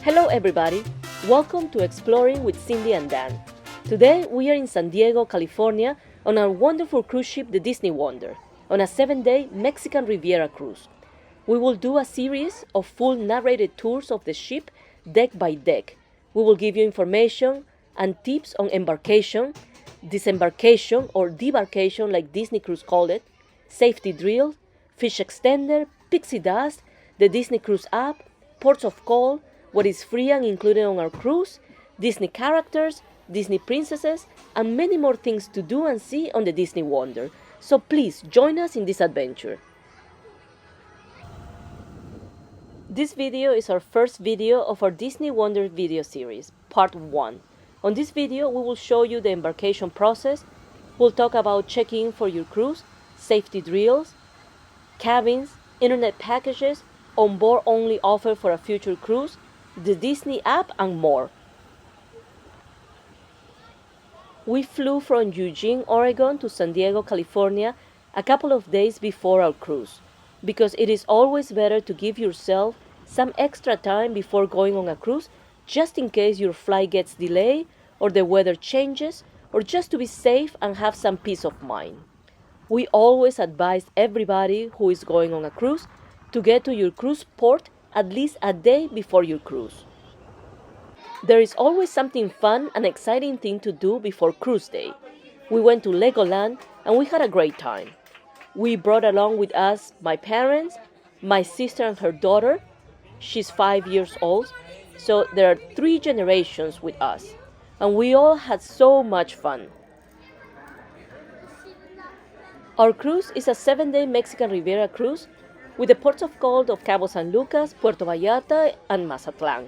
Hello everybody, welcome to Exploring with Cindy and Dan. Today we are in San Diego, California on our wonderful cruise ship, the Disney Wonder, on a 7-day Mexican Riviera cruise. We will do a series of full narrated tours of the ship, deck by deck. We will give you information and tips on embarkation, disembarkation or debarkation like Disney Cruise called it, safety drills, fish extender, pixie dust, the Disney Cruise app, ports of call, what is free and included on our cruise, Disney characters, Disney princesses, and many more things to do and see on the Disney Wonder. So please join us in this adventure. This video is our first video of our Disney Wonder video series, part 1. On this video, we will show you the embarkation process. We'll talk about checking in for your cruise, safety drills, cabins, internet packages, onboard-only offer for a future cruise, the Disney app, and more. We flew from Eugene, Oregon to San Diego, California a couple of days before our cruise, because it is always better to give yourself some extra time before going on a cruise, just in case your flight gets delayed or the weather changes, or just to be safe and have some peace of mind. We always advise everybody who is going on a cruise to get to your cruise port at least a day before your cruise. There is always something fun and exciting thing to do before cruise day. We went to Legoland and we had a great time. We brought along with us my parents, my sister and her daughter. She's 5 years old, so there are 3 generations with us, and we all had so much fun. Our cruise is a 7-day Mexican Riviera cruise with the ports of call of Cabo San Lucas, Puerto Vallarta, and Mazatlan.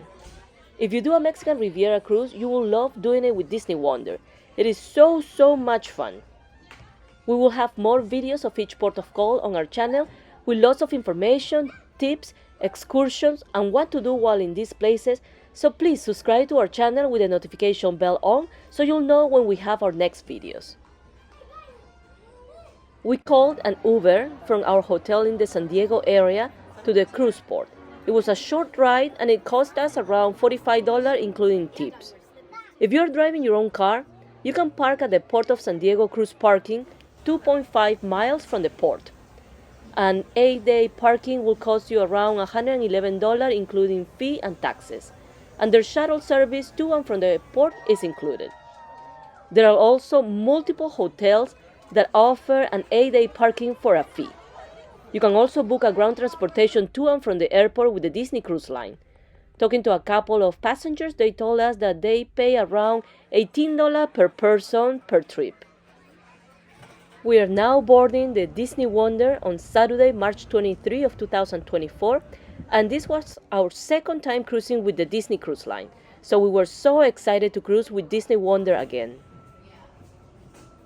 If you do a Mexican Riviera cruise, you will love doing it with Disney Wonder. It is so much fun. We will have more videos of each port of call on our channel with lots of information, tips, excursions, and what to do while in these places, so please subscribe to our channel with the notification bell on so you'll know when we have our next videos. We called an Uber from our hotel in the San Diego area to the cruise port. It was a short ride and it cost us around $45 including tips. If you're driving your own car, you can park at the Port of San Diego Cruise Parking 2.5 miles from the port. An 8-day parking will cost you around $111 including fee and taxes. And their shuttle service to and from the port is included. There are also multiple hotels that offer an 8-day parking for a fee. You can also book a ground transportation to and from the airport with the Disney Cruise Line. Talking to a couple of passengers, they told us that they pay around $18 per person per trip. We are now boarding the Disney Wonder on Saturday, March 23 of 2024, and this was our second time cruising with the Disney Cruise Line, so we were so excited to cruise with Disney Wonder again.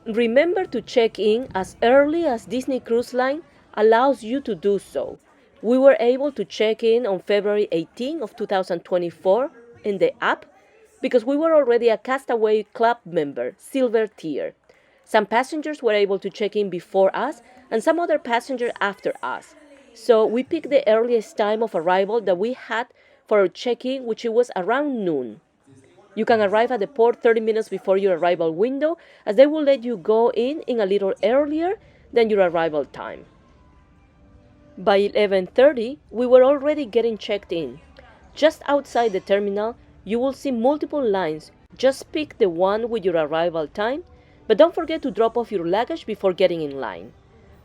Remember to check in as early as Disney Cruise Line allows you to do so. We were able to check in on February 18 of 2024 in the app because we were already a Castaway Club member, Silver Tier. Some passengers were able to check in before us and some other passengers after us. So we picked the earliest time of arrival that we had for our check-in, which was around noon. You can arrive at the port 30 minutes before your arrival window, as they will let you go in a little earlier than your arrival time. By 11:30, we were already getting checked in. Just outside the terminal, you will see multiple lines. Just pick the one with your arrival time, but don't forget to drop off your luggage before getting in line.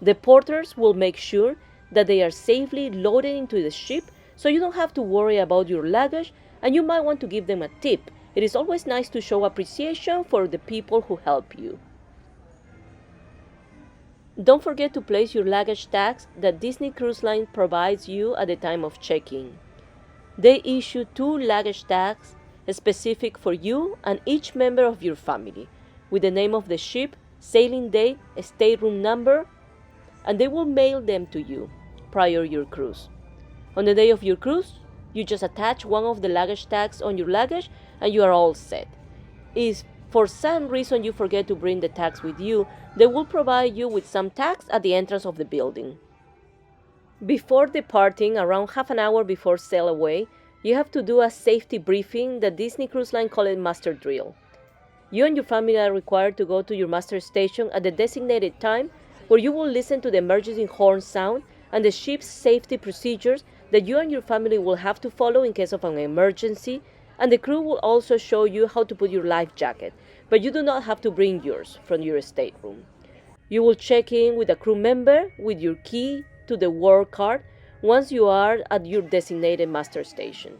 The porters will make sure that they are safely loaded into the ship, so you don't have to worry about your luggage, and you might want to give them a tip. It is always nice to show appreciation for the people who help you. Don't forget to place your luggage tags that Disney Cruise Line provides you at the time of check-in. They issue 2 luggage tags specific for you and each member of your family, with the name of the ship, sailing date, stateroom number, and they will mail them to you prior to your cruise. On the day of your cruise, you just attach one of the luggage tags on your luggage and you are all set. If for some reason you forget to bring the tags with you, they will provide you with some tags at the entrance of the building. Before departing, around half an hour before sail away, you have to do a safety briefing that Disney Cruise Line call it master drill. You and your family are required to go to your master station at the designated time, where you will listen to the emergency horn sound and the ship's safety procedures that you and your family will have to follow in case of an emergency, and the crew will also show you how to put your life jacket, but you do not have to bring yours from your stateroom. You will check in with a crew member with your key to the work card once you are at your designated master station.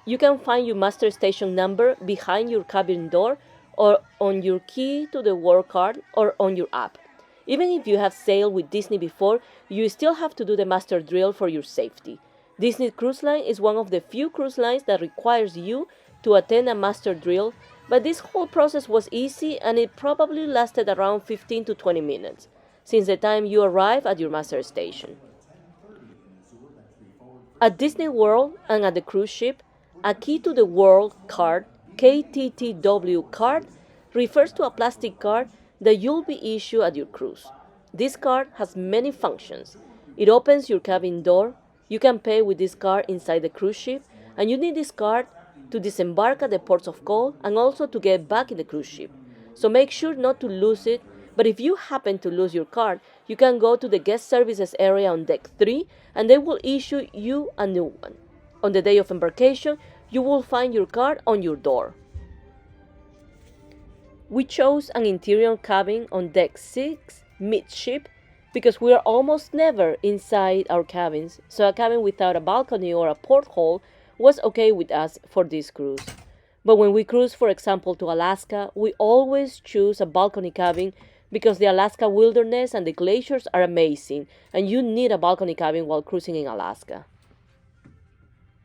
You can find your master station number behind your cabin door or on your key to the work card or on your app. Even if you have sailed with Disney before, you still have to do the master drill for your safety. Disney Cruise Line is one of the few cruise lines that requires you to attend a master drill, but this whole process was easy and it probably lasted around 15 to 20 minutes since the time you arrive at your master station. At Disney World and at the cruise ship, a key to the world card, KTTW card, refers to a plastic card that you'll be issued at your cruise. This card has many functions. It opens your cabin door. You can pay with this card inside the cruise ship, and you need this card to disembark at the ports of call and also to get back in the cruise ship. So make sure not to lose it, but if you happen to lose your card, you can go to the guest services area on deck 3 and they will issue you a new one. On the day of embarkation, you will find your card on your door. We chose an interior cabin on deck 6, midship, because we are almost never inside our cabins, so a cabin without a balcony or a porthole was okay with us for this cruise. But when we cruise, for example, to Alaska, we always choose a balcony cabin because the Alaska wilderness and the glaciers are amazing, and you need a balcony cabin while cruising in Alaska.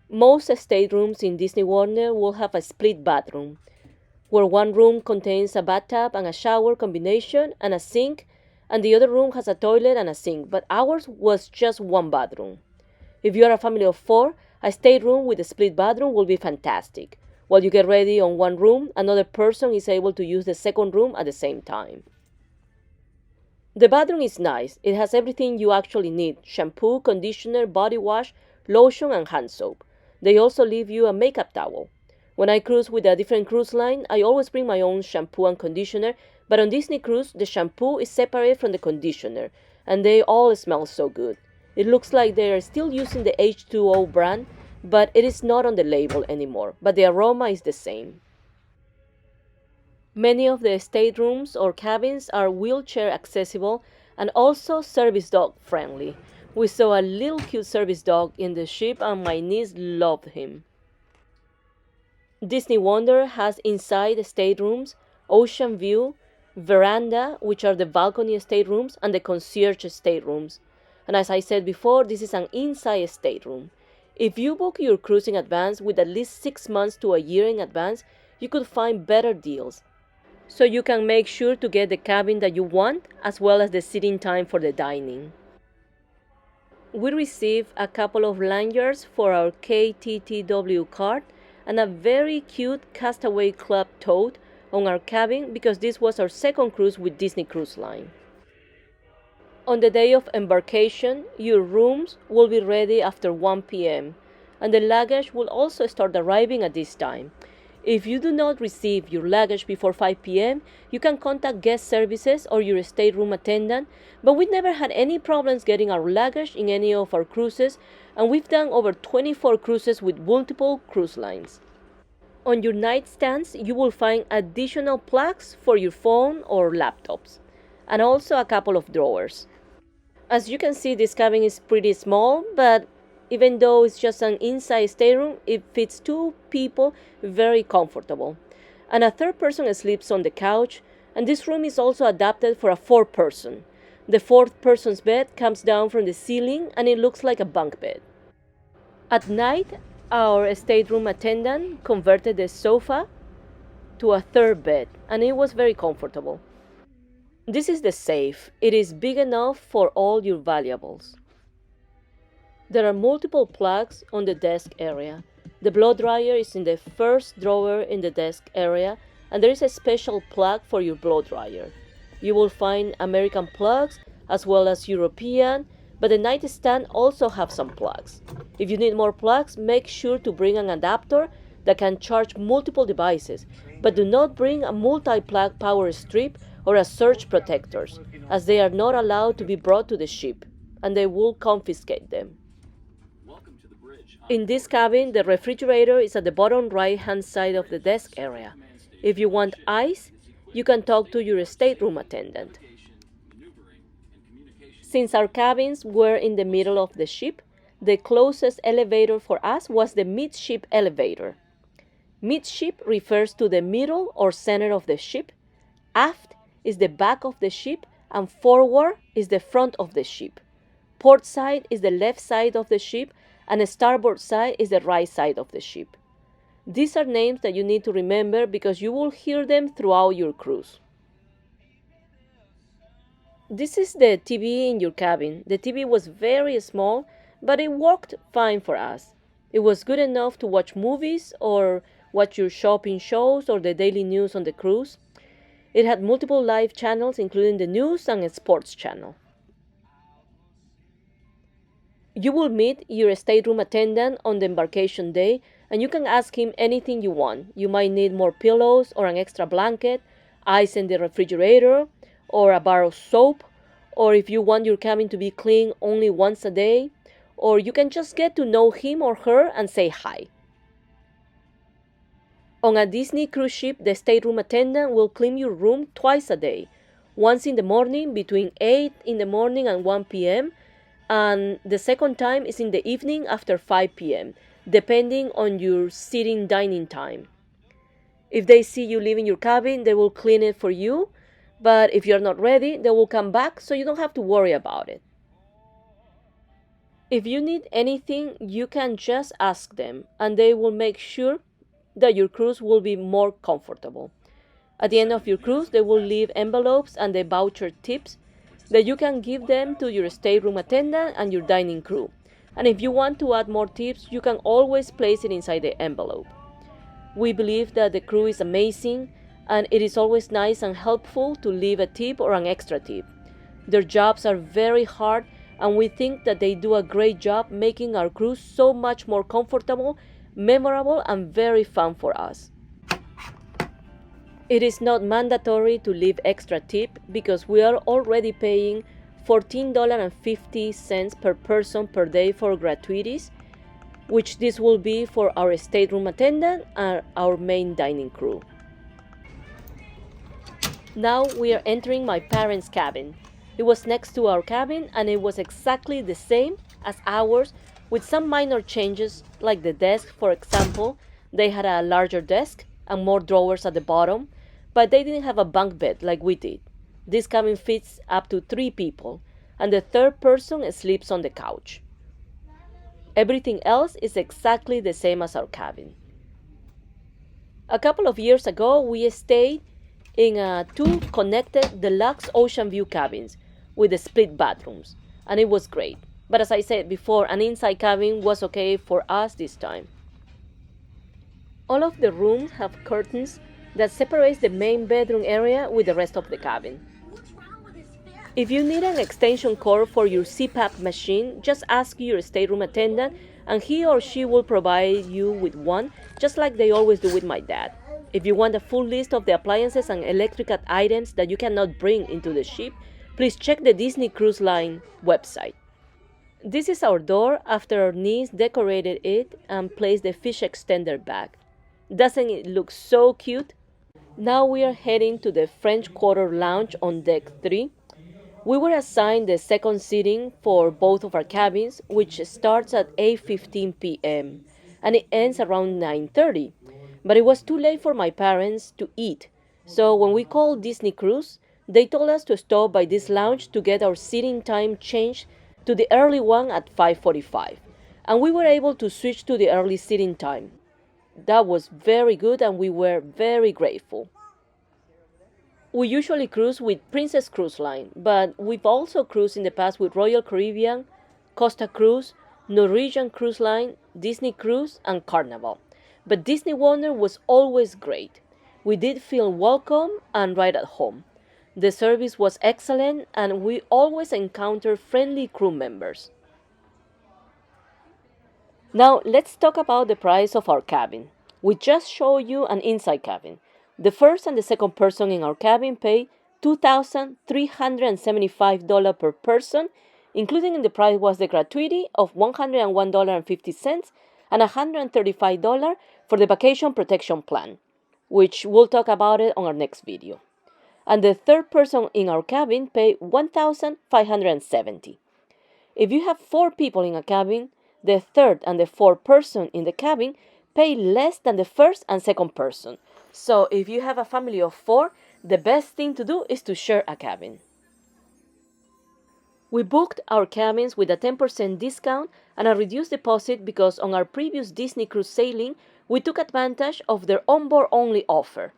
Most staterooms in Disney World will have a split bathroom, where one room contains a bathtub and a shower combination and a sink, and the other room has a toilet and a sink, but ours was just one bathroom. If you are a family of 4, a stateroom with a split bathroom will be fantastic. While you get ready on one room, another person is able to use the second room at the same time. The bathroom is nice. It has everything you actually need: shampoo, conditioner, body wash, lotion, and hand soap. They also leave you a makeup towel. When I cruise with a different cruise line, I always bring my own shampoo and conditioner, but on Disney Cruise, the shampoo is separate from the conditioner, and they all smell so good. It looks like they are still using the H2O brand, but it is not on the label anymore, but the aroma is the same. Many of the staterooms or cabins are wheelchair accessible and also service dog friendly. We saw a little cute service dog in the ship and my niece loved him. Disney Wonder has inside staterooms, ocean view, veranda, which are the balcony staterooms, and the concierge staterooms. And as I said before, this is an inside stateroom. If you book your cruise in advance with at least 6 months to a year in advance, you could find better deals. So you can make sure to get the cabin that you want, as well as the sitting time for the dining. We received a couple of lanyards for our KTTW card and a very cute Castaway Club tote on our cabin because this was our second cruise with Disney Cruise Line. On the day of embarkation, your rooms will be ready after 1 p.m. and the luggage will also start arriving at this time. If you do not receive your luggage before 5 p.m., you can contact guest services or your stateroom attendant, but we never had any problems getting our luggage in any of our cruises, and we've done over 24 cruises with multiple cruise lines. On your nightstands, you will find additional plugs for your phone or laptops, and also a couple of drawers. As you can see, this cabin is pretty small, but even though it's just an inside stateroom, it fits 2 people very comfortable. And a third person sleeps on the couch, and this room is also adapted for a 4th person. The 4th person's bed comes down from the ceiling and it looks like a bunk bed. At night, our stateroom attendant converted the sofa to a 3rd bed, and it was very comfortable. This is the safe. It is big enough for all your valuables. There are multiple plugs on the desk area. The blow dryer is in the first drawer in the desk area, and there is a special plug for your blow dryer. You will find American plugs as well as European, but the nightstand also have some plugs. If you need more plugs, make sure to bring an adapter that can charge multiple devices, but do not bring a multi-plug power strip or a surge protectors, as they are not allowed to be brought to the ship, and they will confiscate them. In this cabin, the refrigerator is at the bottom right-hand side of the desk area. If you want ice, you can talk to your stateroom attendant. Since our cabins were in the middle of the ship, the closest elevator for us was the midship elevator. Midship refers to the middle or center of the ship, aft is the back of the ship, and forward is the front of the ship. Port side is the left side of the ship, and the starboard side is the right side of the ship. These are names that you need to remember because you will hear them throughout your cruise. This is the TV in your cabin. The TV was very small, but it worked fine for us. It was good enough to watch movies or watch your shopping shows or the daily news on the cruise. It had multiple live channels, including the news and a sports channel. You will meet your stateroom attendant on the embarkation day, and you can ask him anything you want. You might need more pillows or an extra blanket, ice in the refrigerator, or a bar of soap, or if you want your cabin to be clean only once a day, or you can just get to know him or her and say hi. On a Disney cruise ship, the stateroom attendant will clean your room twice a day, once in the morning between 8 in the morning and 1 p.m., and the second time is in the evening after 5 p.m., depending on your sitting dining time. If they see you leaving your cabin, they will clean it for you, but if you're not ready, they will come back so you don't have to worry about it. If you need anything, you can just ask them, and they will make sure that your cruise will be more comfortable. At the end of your cruise, they will leave envelopes and the voucher tips that you can give them to your stateroom attendant and your dining crew. And if you want to add more tips, you can always place it inside the envelope. We believe that the crew is amazing, and it is always nice and helpful to leave a tip or an extra tip. Their jobs are very hard, and we think that they do a great job making our cruise so much more comfortable, memorable, and very fun for us. It is not mandatory to leave extra tip because we are already paying $14.50 per person per day for gratuities, which this will be for our stateroom attendant and our main dining crew. Now we are entering my parents' cabin. It was next to our cabin and it was exactly the same as ours with some minor changes like the desk, for example. They had a larger desk and more drawers at the bottom, but they didn't have a bunk bed like we did. This cabin fits up to 3 people, and the third person sleeps on the couch. Everything else is exactly the same as our cabin. A couple of years ago, we stayed in 2 connected deluxe ocean view cabins with the split bathrooms, and it was great. But as I said before, an inside cabin was okay for us this time. All of the rooms have curtains that separates the main bedroom area with the rest of the cabin. If you need an extension cord for your CPAP machine, just ask your stateroom attendant and he or she will provide you with one, just like they always do with my dad. If you want a full list of the appliances and electrical items that you cannot bring into the ship, please check the Disney Cruise Line website. This is our door after our niece decorated it and placed the fish extender back. Doesn't it look so cute? Now we are heading to the French Quarter Lounge on deck 3. We were assigned the second seating for both of our cabins, which starts at 8:15 p.m. and it ends around 9:30. But it was too late for my parents to eat, so when we called Disney Cruise, they told us to stop by this lounge to get our seating time changed to the early one at 5:45, and we were able to switch to the early seating time. That was very good and we were very grateful. We usually cruise with Princess Cruise Line, but we've also cruised in the past with Royal Caribbean, Costa Cruise, Norwegian Cruise Line, Disney Cruise, and Carnival. But Disney Wonder was always great. We did feel welcome and right at home. The service was excellent and we always encountered friendly crew members. Now let's talk about the price of our cabin. We just showed you an inside cabin. The first and the second person in our cabin pay $2,375 per person, including in the price was the gratuity of $101.50 and $135 for the vacation protection plan, which we'll talk about it on our next video. And the third person in our cabin pay $1,570. If you have 4 people in a cabin, the third and the fourth person in the cabin pay less than the first and second person. So if you have a family of 4, the best thing to do is to share a cabin. We booked our cabins with a 10% discount and a reduced deposit because on our previous Disney cruise sailing, we took advantage of their onboard-only offer.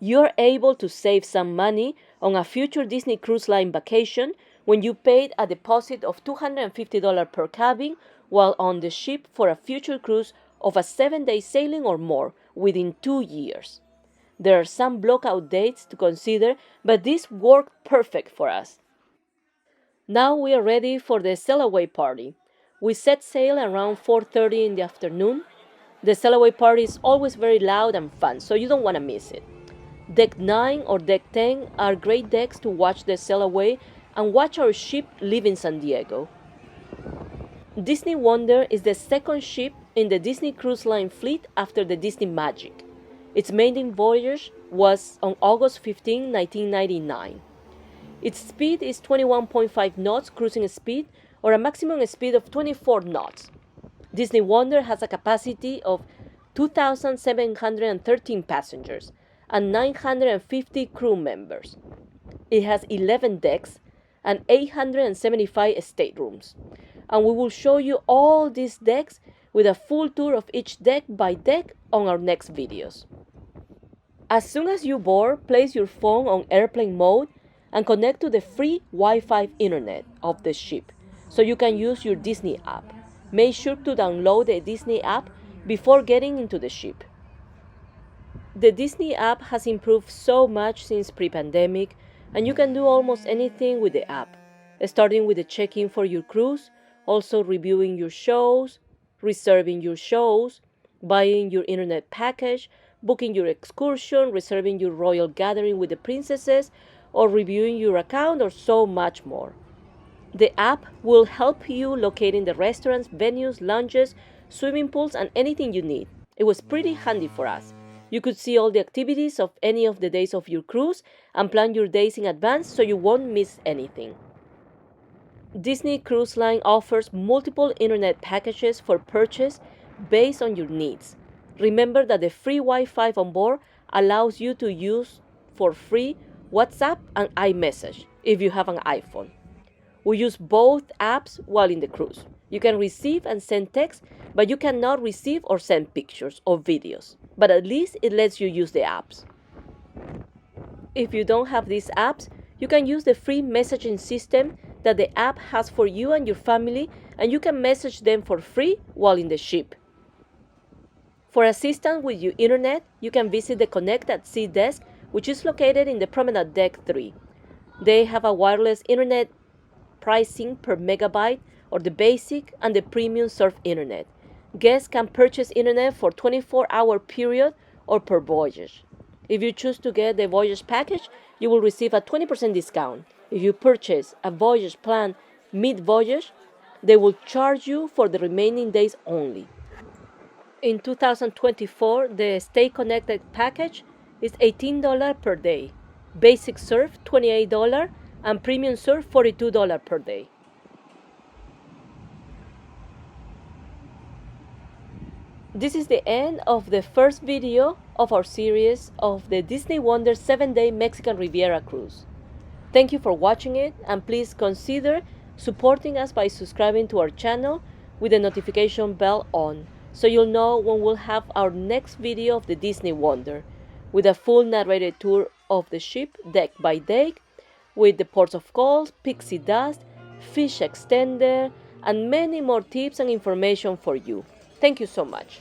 You're able to save some money on a future Disney Cruise Line vacation when you paid a deposit of $250 per cabin while on the ship for a future cruise of a 7-day sailing or more within 2 years. There are some blockout dates to consider, but this worked perfect for us. Now we are ready for the sail-away party. We set sail around 4:30 in the afternoon. The sail-away party is always very loud and fun, so you don't want to miss it. Deck 9 or Deck 10 are great decks to watch the sail away and watch our ship leaving San Diego. Disney Wonder is the second ship in the Disney Cruise Line fleet after the Disney Magic. Its maiden voyage was on August 15, 1999. Its speed is 21.5 knots cruising speed or a maximum speed of 24 knots. Disney Wonder has a capacity of 2,713 passengers and 950 crew members. It has 11 decks and 875 staterooms. And we will show you all these decks with a full tour of each deck by deck on our next videos. As soon as you board, place your phone on airplane mode and connect to the free Wi-Fi internet of the ship so you can use your Disney app. Make sure to download the Disney app before getting into the ship. The Disney app has improved so much since pre-pandemic, and you can do almost anything with the app, starting with the check-in for your cruise, also reviewing your shows, reserving your shows, buying your internet package, booking your excursion, reserving your royal gathering with the princesses, or reviewing your account, or so much more. The app will help you locating the restaurants, venues, lounges, swimming pools, and anything you need. It was pretty handy for us. You could see all the activities of any of the days of your cruise and plan your days in advance so you won't miss anything. Disney Cruise Line offers multiple internet packages for purchase based on your needs. Remember that the free Wi-Fi on board allows you to use for free WhatsApp and iMessage if you have an iPhone. We use both apps while in the cruise. You can receive and send text, but you cannot receive or send pictures or videos. But at least it lets you use the apps. If you don't have these apps, you can use the free messaging system that the app has for you and your family, and you can message them for free while in the ship. For assistance with your internet, you can visit the Connect at Sea desk, which is located in the Promenade Deck 3. They have a wireless internet pricing per megabyte or the basic and the premium surf internet. Guests can purchase internet for 24-hour period or per voyage. If you choose to get the voyage package, you will receive a 20% discount. If you purchase a voyage plan mid-voyage, they will charge you for the remaining days only. In 2024, the Stay Connected package is $18 per day, basic surf $28, and premium surf $42 per day. This is the end of the first video of our series of the Disney Wonder 7-day Mexican Riviera cruise. Thank you for watching it, and please consider supporting us by subscribing to our channel with the notification bell on, so you'll know when we'll have our next video of the Disney Wonder, with a full narrated tour of the ship deck by deck, with the ports of calls, pixie dust, fish extender, and many more tips and information for you. Thank you so much.